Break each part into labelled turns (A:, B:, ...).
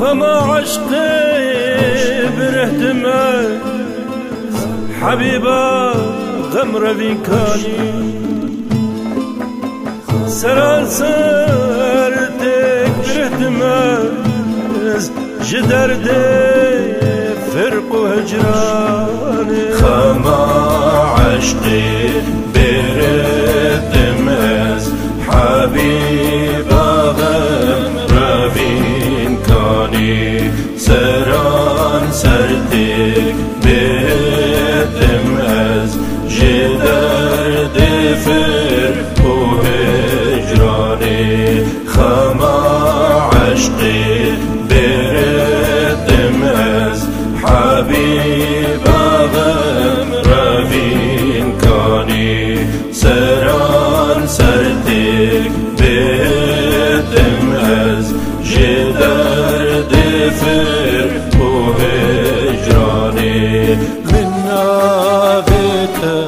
A: خما عشقي برهتمه حبيبا غمر بينكاني سران سرتك برهتمه جدردي فرق وهجراني
B: خما عشقي برهتمه حبيبا غمر بينكاني سران سرتك بتمز جدرد فرق وهجراني خما عشقي برتمز حبيبا غمر بينكاني سران سرتك بتمز جدرد فرق وهجراني
A: من نافته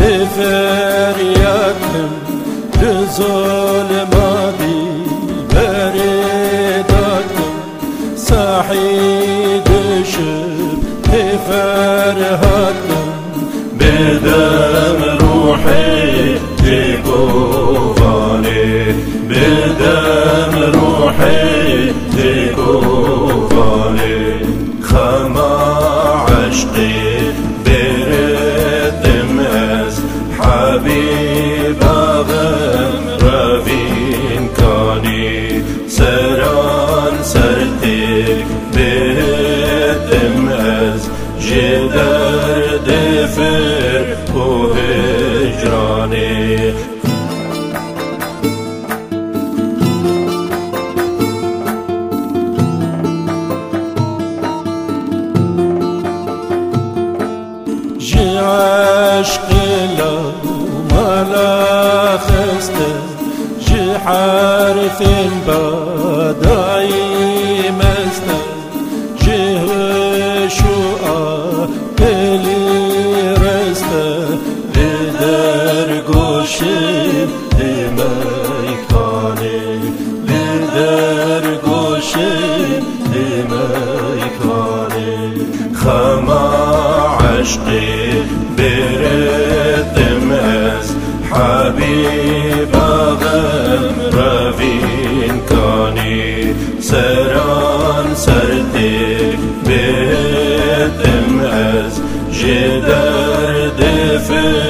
A: بفرياتم لظلماتي بريداتم صحيد شب بفرهاتم
B: بدم روحي تكوفاني بدم روحي تكوفاني خما عشقي برتمز حبيبا غمر بينكاني سران سرتك بتمز جدرد فرق وهجراني
A: عشق لا ولا خسته جي حرف بداي مسته جي شوقا اللي رسته لدر قوشي لميكاني لدر قوشي لميكاني
B: خما عشقي برتمز حبيبا غمر بينكاني سران سرتك بتمز جدرد فرق